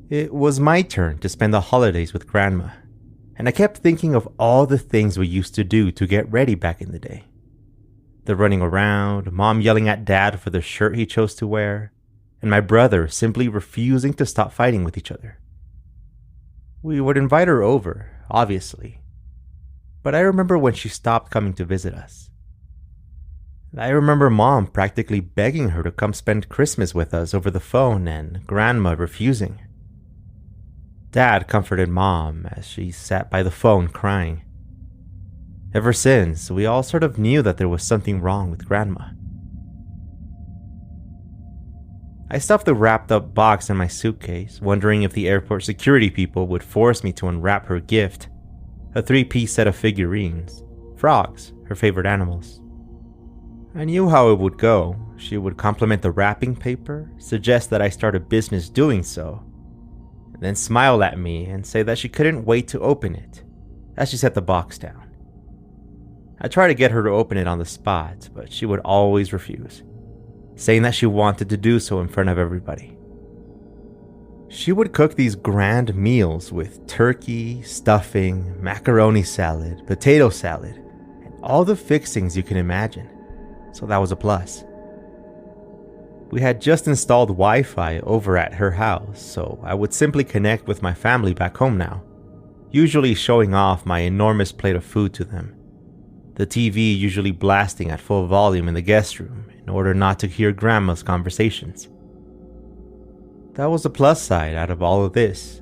It was my turn to spend the holidays with Grandma, and I kept thinking of all the things we used to do to get ready back in the day. The running around, Mom yelling at Dad for the shirt he chose to wear, and my brother simply refusing to stop fighting with each other. We would invite her over, obviously, but I remember when she stopped coming to visit us. I remember Mom practically begging her to come spend Christmas with us over the phone and Grandma refusing. Dad comforted Mom as she sat by the phone crying. Ever since, we all sort of knew that there was something wrong with Grandma. I stuffed the wrapped up box in my suitcase, wondering if the airport security people would force me to unwrap her gift, a 3-piece set of figurines, frogs, her favorite animals. I knew how it would go. She would compliment the wrapping paper, suggest that I start a business doing so, and then smile at me and say that she couldn't wait to open it, as she set the box down. I tried to get her to open it on the spot, but she would always refuse, saying that she wanted to do so in front of everybody. She would cook these grand meals with turkey, stuffing, macaroni salad, potato salad, and all the fixings you can imagine, so that was a plus. We had just installed Wi-Fi over at her house, so I would simply connect with my family back home now, usually showing off my enormous plate of food to them. The TV usually blasting at full volume in the guest room in order not to hear Grandma's conversations. That was the plus side out of all of this,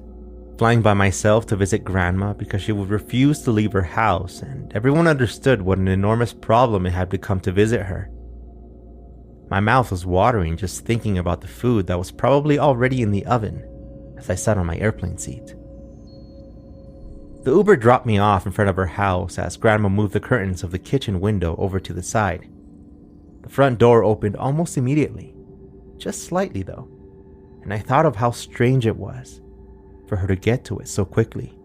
flying by myself to visit Grandma because she would refuse to leave her house, and everyone understood what an enormous problem it had become to visit her. My mouth was watering just thinking about the food that was probably already in the oven as I sat on my airplane seat. The Uber dropped me off in front of her house as Grandma moved the curtains of the kitchen window over to the side. The front door opened almost immediately, just slightly though, and I thought of how strange it was for her to get to it so quickly.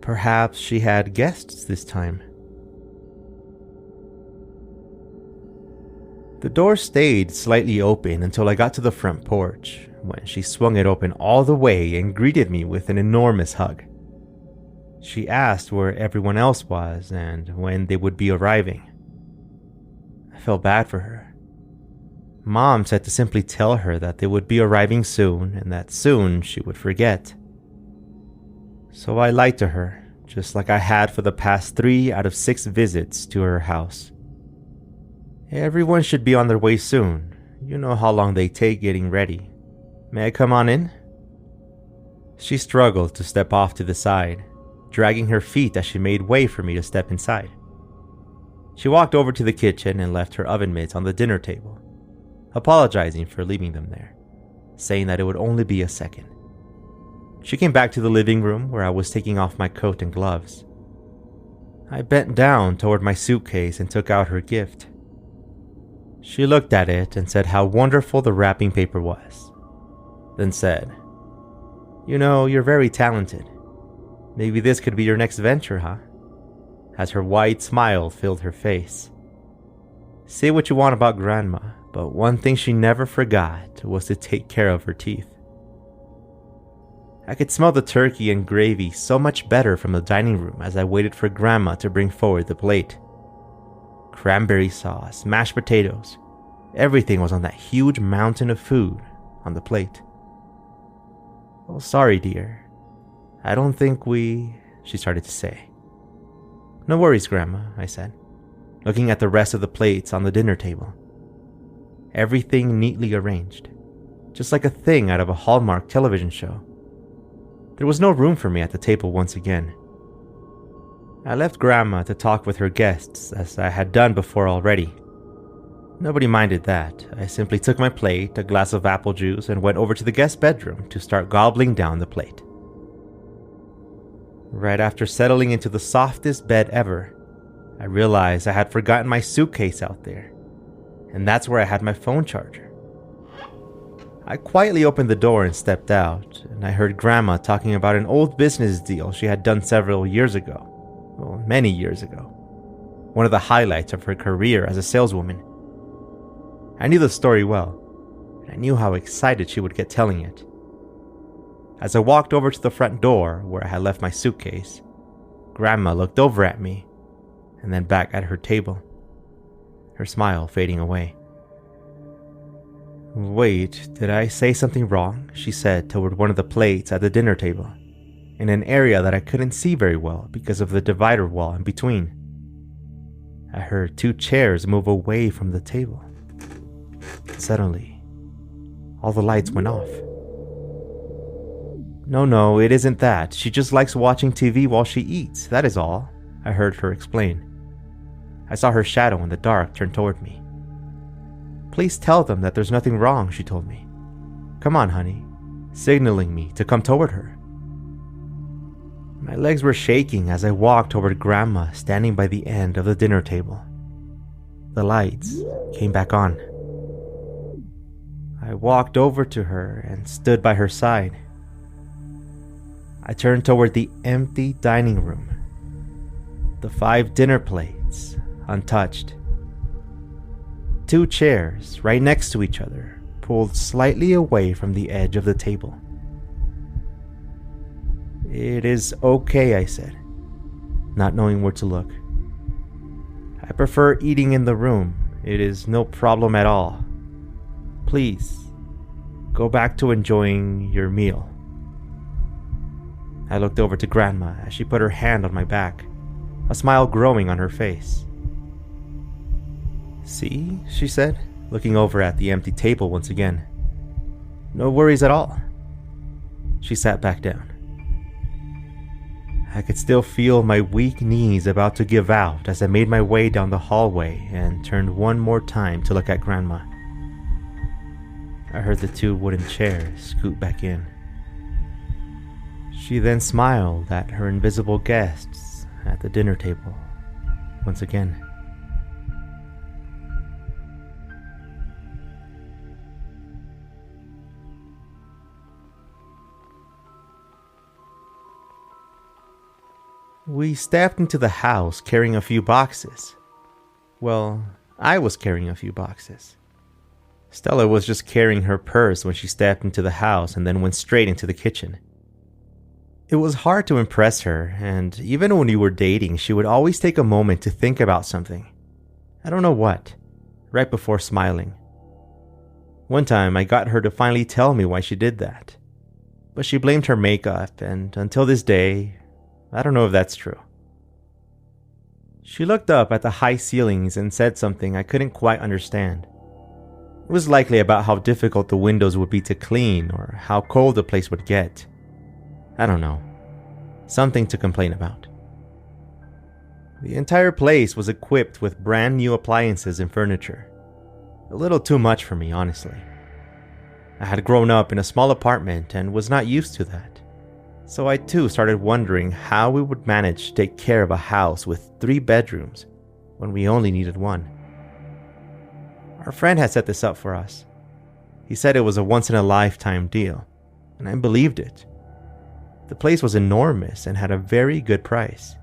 Perhaps she had guests this time. The door stayed slightly open until I got to the front porch, when she swung it open all the way and greeted me with an enormous hug. She asked where everyone else was and when they would be arriving. I felt bad for her. Mom said to simply tell her that they would be arriving soon and that soon she would forget. So I lied to her, just like I had for the past 3 out of 6 visits to her house. Everyone should be on their way soon. You know how long they take getting ready. May I come on in? She struggled to step off to the side, dragging her feet as she made way for me to step inside. She walked over to the kitchen and left her oven mitts on the dinner table, apologizing for leaving them there, saying that it would only be a second. She came back to the living room where I was taking off my coat and gloves. I bent down toward my suitcase and took out her gift. She looked at it and said how wonderful the wrapping paper was, then said, "You know, you're very talented. Maybe this could be your next venture, huh?" As her wide smile filled her face. Say what you want about Grandma, but one thing she never forgot was to take care of her teeth. I could smell the turkey and gravy so much better from the dining room as I waited for Grandma to bring forward the plate. Cranberry sauce, mashed potatoes, everything was on that huge mountain of food on the plate. "Oh, sorry, dear. I don't think she started to say. "No worries, Grandma," I said, looking at the rest of the plates on the dinner table. Everything neatly arranged, just like a thing out of a Hallmark television show. There was no room for me at the table once again. I left Grandma to talk with her guests as I had done before already. Nobody minded that. I simply took my plate, a glass of apple juice, and went over to the guest bedroom to start gobbling down the plate. Right after settling into the softest bed ever, I realized I had forgotten my suitcase out there, and that's where I had my phone charger. I quietly opened the door and stepped out, and I heard Grandma talking about an old business deal she had done several years ago. Well, many years ago. One of the highlights of her career as a saleswoman. I knew the story well, and I knew how excited she would get telling it. As I walked over to the front door where I had left my suitcase, Grandma looked over at me and then back at her table, her smile fading away. "Wait, did I say something wrong?" she said toward one of the plates at the dinner table, in an area that I couldn't see very well because of the divider wall in between. I heard 2 chairs move away from the table. Suddenly, all the lights went off. No, it isn't that. She just likes watching TV while she eats, that is all," I heard her explain. I saw her shadow in the dark turn toward me. "Please tell them that there's nothing wrong," she told me. "Come on, honey," signaling me to come toward her. My legs were shaking as I walked toward Grandma standing by the end of the dinner table. The lights came back on. I walked over to her and stood by her side. I turned toward the empty dining room. The 5 dinner plates, untouched. 2 chairs right next to each other, pulled slightly away from the edge of the table. "It is okay," I said, not knowing where to look. "I prefer eating in the room. It is no problem at all. Please, go back to enjoying your meal." I looked over to Grandma as she put her hand on my back, a smile growing on her face. "See," she said, looking over at the empty table once again. "No worries at all." She sat back down. I could still feel my weak knees about to give out as I made my way down the hallway and turned one more time to look at Grandma. I heard the 2 wooden chairs scoot back in. She then smiled at her invisible guests at the dinner table once again. We stepped into the house carrying a few boxes. Well, I was carrying a few boxes. Stella was just carrying her purse when she stepped into the house and then went straight into the kitchen. It was hard to impress her, and even when we were dating, she would always take a moment to think about something. I don't know what, right before smiling. One time, I got her to finally tell me why she did that. But she blamed her makeup, and until this day, I don't know if that's true. She looked up at the high ceilings and said something I couldn't quite understand. It was likely about how difficult the windows would be to clean or how cold the place would get. I don't know. Something to complain about. The entire place was equipped with brand new appliances and furniture. A little too much for me, honestly. I had grown up in a small apartment and was not used to that. So I too started wondering how we would manage to take care of a house with 3 bedrooms when we only needed 1. Our friend had set this up for us. He said it was a once-in-a-lifetime deal, and I believed it. The place was enormous and had a very good price.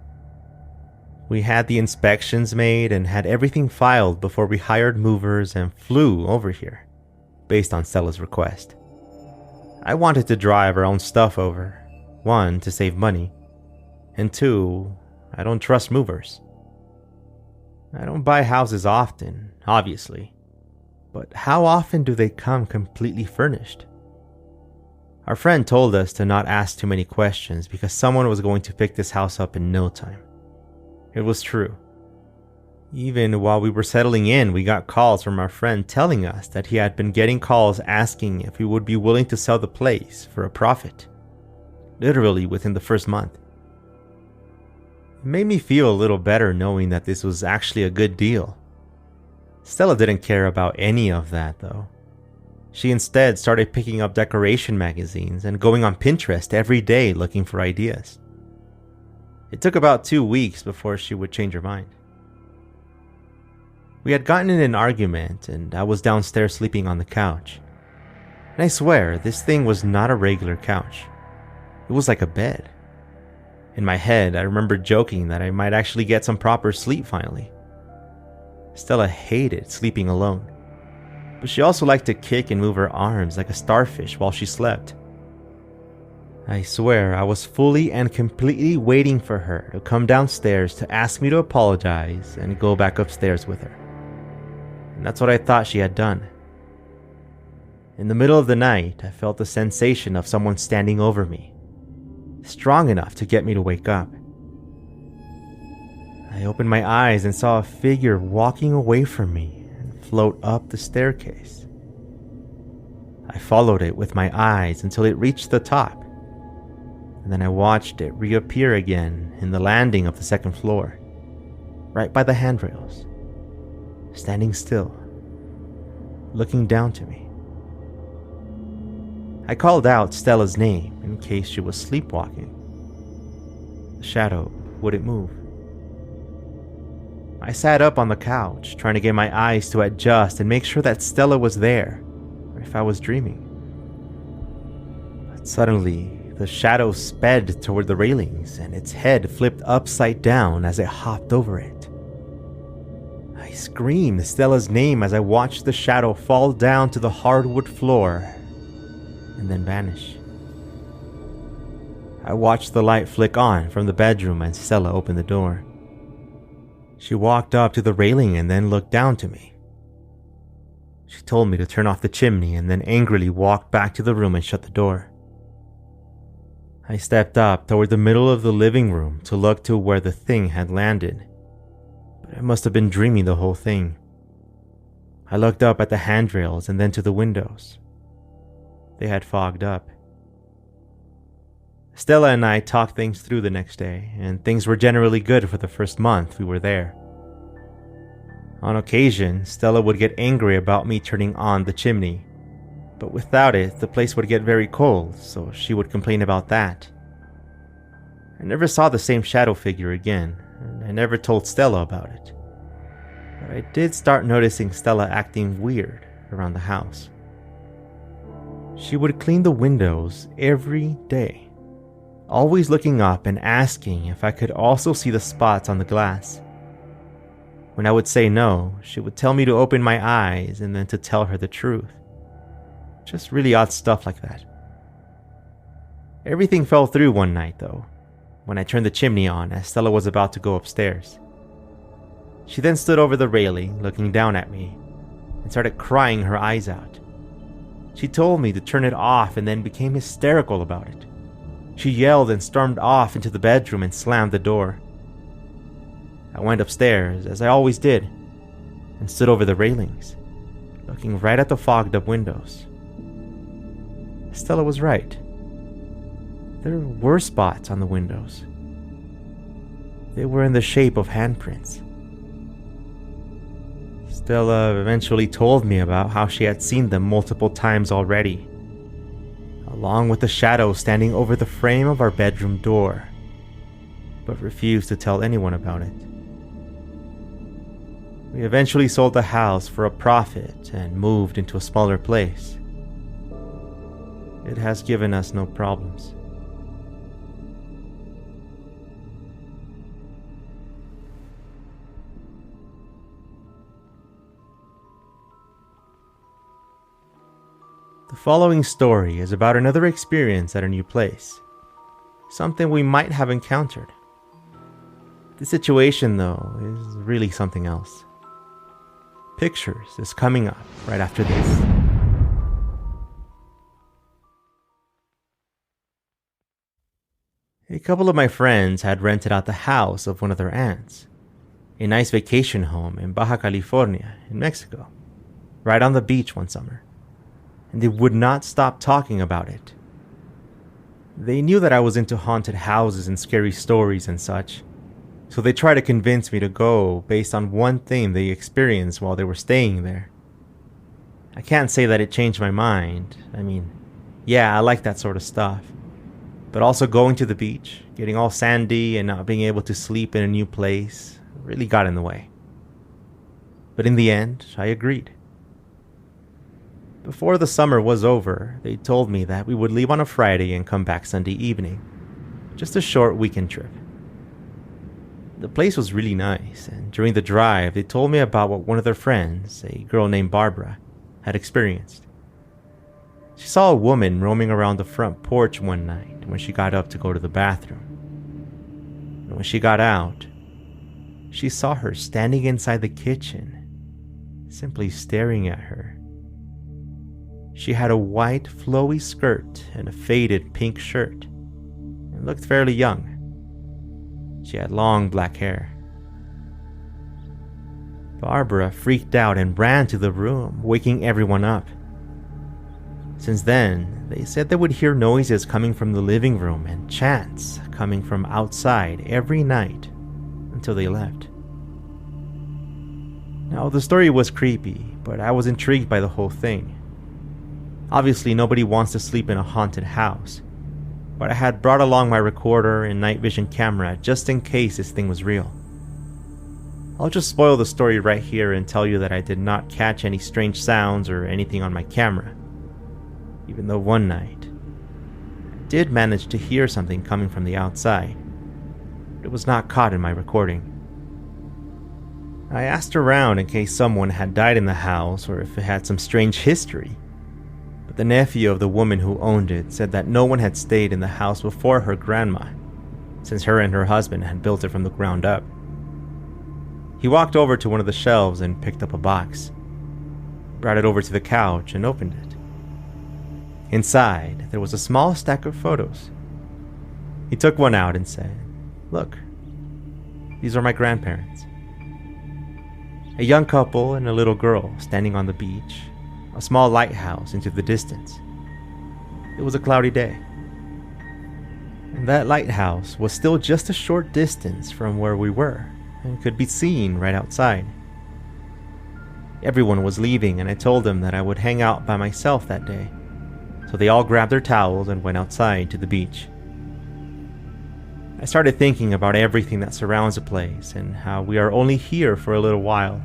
We had the inspections made and had everything filed before we hired movers and flew over here, based on Stella's request. I wanted to drive our own stuff over. 1, to save money, and 2, I don't trust movers. I don't buy houses often, obviously, but how often do they come completely furnished? Our friend told us to not ask too many questions because someone was going to pick this house up in no time. It was true. Even while we were settling in, we got calls from our friend telling us that he had been getting calls asking if we would be willing to sell the place for a profit. Literally within the first month. It made me feel a little better knowing that this was actually a good deal. Stella didn't care about any of that though. She instead started picking up decoration magazines and going on Pinterest every day looking for ideas. It took about 2 weeks before she would change her mind. We had gotten in an argument and I was downstairs sleeping on the couch. And I swear, this thing was not a regular couch. It was like a bed. In my head, I remember joking that I might actually get some proper sleep finally. Stella hated sleeping alone, but she also liked to kick and move her arms like a starfish while she slept. I swear I was fully and completely waiting for her to come downstairs to ask me to apologize and go back upstairs with her. And that's what I thought she had done. In the middle of the night, I felt the sensation of someone standing over me, strong enough to get me to wake up. I opened my eyes and saw a figure walking away from me and float up the staircase. I followed it with my eyes until it reached the top, and then I watched it reappear again in the landing of the second floor, right by the handrails, standing still, looking down to me. I called out Stella's name in case she was sleepwalking. The shadow wouldn't move. I sat up on the couch, trying to get my eyes to adjust and make sure that Stella was there, or if I was dreaming. But suddenly, the shadow sped toward the railings, and its head flipped upside down as it hopped over it. I screamed Stella's name as I watched the shadow fall down to the hardwood floor and then vanish. I watched the light flick on from the bedroom and Stella opened the door. She walked up to the railing and then looked down to me. She told me to turn off the chimney and then angrily walked back to the room and shut the door. I stepped up toward the middle of the living room to look to where the thing had landed, but I must have been dreaming the whole thing. I looked up at the handrails and then to the windows. They had fogged up. Stella and I talked things through the next day, and things were generally good for the first month we were there. On occasion, Stella would get angry about me turning on the chimney, but without it, the place would get very cold, so she would complain about that. I never saw the same shadow figure again, and I never told Stella about it. But I did start noticing Stella acting weird around the house. She would clean the windows every day, always looking up and asking if I could also see the spots on the glass. When I would say no, she would tell me to open my eyes and then to tell her the truth. Just really odd stuff like that. Everything fell through one night, though, when I turned the chimney on as Stella was about to go upstairs. She then stood over the railing, looking down at me, and started crying her eyes out. She told me to turn it off and then became hysterical about it. She yelled and stormed off into the bedroom and slammed the door. I went upstairs, as I always did, and stood over the railings, looking right at the fogged-up windows. Stella was right. There were spots on the windows. They were in the shape of handprints. Stella eventually told me about how she had seen them multiple times already, along with the shadow standing over the frame of our bedroom door, but refused to tell anyone about it. We eventually sold the house for a profit and moved into a smaller place. It has given us no problems. The following story is about another experience at a new place, something we might have encountered. The situation, though, is really something else. Pictures is coming up right after this. A couple of my friends had rented out the house of one of their aunts, a nice vacation home in Baja California in Mexico, right on the beach one summer, and they would not stop talking about it. They knew that I was into haunted houses and scary stories and such, so they tried to convince me to go based on one thing they experienced while they were staying there. I can't say that it changed my mind. I mean, yeah, I like that sort of stuff. But also going to the beach, getting all sandy and not being able to sleep in a new place really got in the way. But in the end, I agreed. Before the summer was over, they told me that we would leave on a Friday and come back Sunday evening. Just a short weekend trip. The place was really nice, and during the drive, they told me about what one of their friends, a girl named Barbara, had experienced. She saw a woman roaming around the front porch one night, when she got up to go to the bathroom. And when she got out, she saw her standing inside the kitchen, simply staring at her. She had a white, flowy skirt and a faded pink shirt, and looked fairly young. She had long black hair. Barbara freaked out and ran to the room, waking everyone up. Since then, they said they would hear noises coming from the living room and chants coming from outside every night until they left. Now, the story was creepy, but I was intrigued by the whole thing. Obviously, nobody wants to sleep in a haunted house, but I had brought along my recorder and night vision camera just in case this thing was real. I'll just spoil the story right here and tell you that I did not catch any strange sounds or anything on my camera, even though one night I did manage to hear something coming from the outside. It was not caught in my recording. I asked around in case someone had died in the house or if it had some strange history, but the nephew of the woman who owned it said that no one had stayed in the house before her grandma, since her and her husband had built it from the ground up. He walked over to one of the shelves and picked up a box, brought it over to the couch and opened it. Inside, there was a small stack of photos. He took one out and said, "Look, these are my grandparents." A young couple and a little girl standing on the beach, a small lighthouse into the distance. It was a cloudy day, and that lighthouse was still just a short distance from where we were and could be seen right outside. Everyone was leaving, and I told them that I would hang out by myself that day, so they all grabbed their towels and went outside to the beach. I started thinking about everything that surrounds the place and how we are only here for a little while.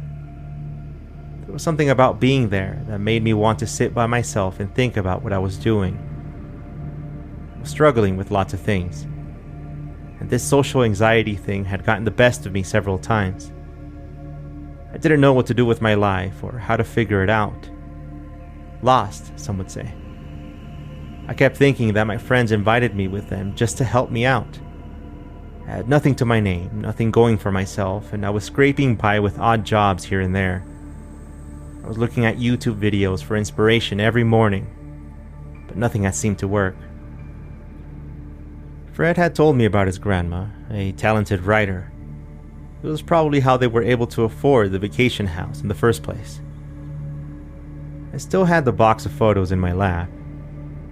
There was something about being there that made me want to sit by myself and think about what I was doing. I was struggling with lots of things, and this social anxiety thing had gotten the best of me several times. I didn't know what to do with my life or how to figure it out. Lost, some would say. I kept thinking that my friends invited me with them just to help me out. I had nothing to my name, nothing going for myself, and I was scraping by with odd jobs here and there. I was looking at YouTube videos for inspiration every morning, but nothing had seemed to work. Fred had told me about his grandma, a talented writer. It was probably how they were able to afford the vacation house in the first place. I still had the box of photos in my lap,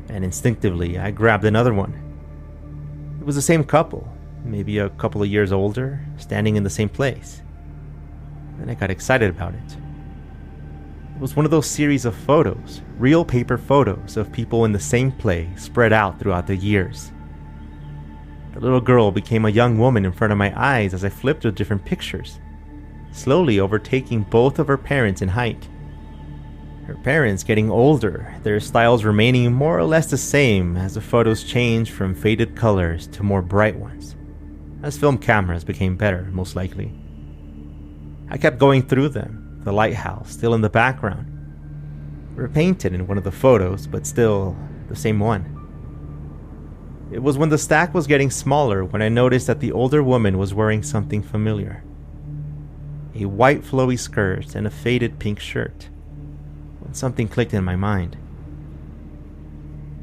and instinctively I grabbed another one. It was the same couple, maybe a couple of years older, standing in the same place. And I got excited about it. It was one of those series of photos, real paper photos of people in the same place spread out throughout the years. The little girl became a young woman in front of my eyes as I flipped to different pictures, slowly overtaking both of her parents in height. Her parents getting older, their styles remaining more or less the same as the photos changed from faded colors to more bright ones, as film cameras became better, most likely. I kept going through them, the lighthouse still in the background, repainted in one of the photos, but still the same one. It was when the stack was getting smaller when I noticed that the older woman was wearing something familiar. A white flowy skirt and a faded pink shirt. When something clicked in my mind.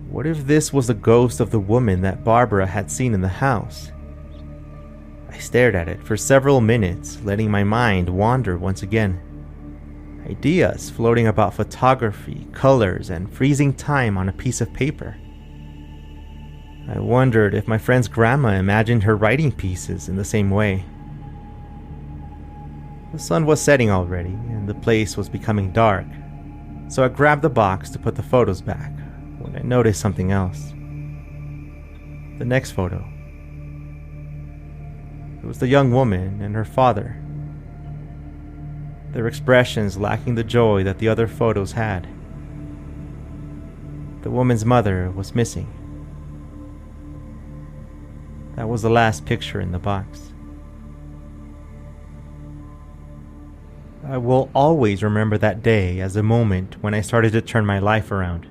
What if this was the ghost of the woman that Barbara had seen in the house? I stared at it for several minutes, letting my mind wander once again. Ideas floating about photography, colors, and freezing time on a piece of paper. I wondered if my friend's grandma imagined her writing pieces in the same way. The sun was setting already, and the place was becoming dark, so I grabbed the box to put the photos back when I noticed something else. The next photo. It was the young woman and her father, their expressions lacking the joy that the other photos had. The woman's mother was missing. That was the last picture in the box. I will always remember that day as a moment when I started to turn my life around.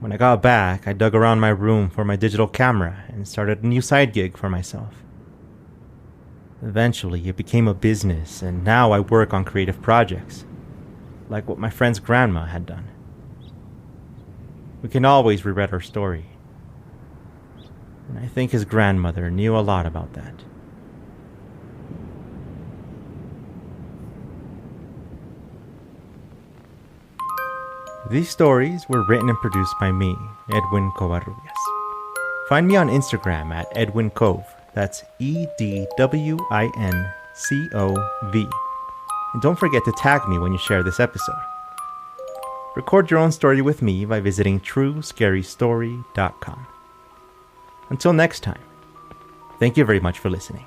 When I got back, I dug around my room for my digital camera and started a new side gig for myself. Eventually, it became a business, and now I work on creative projects, like what my friend's grandma had done. We can always rewrite our story, and I think his grandmother knew a lot about that. These stories were written and produced by me, Edwin Covarrubias. Find me on Instagram at Edwin Cove, that's EDWINCOV. And don't forget to tag me when you share this episode. Record your own story with me by visiting truescarystory.com. Until next time, thank you very much for listening.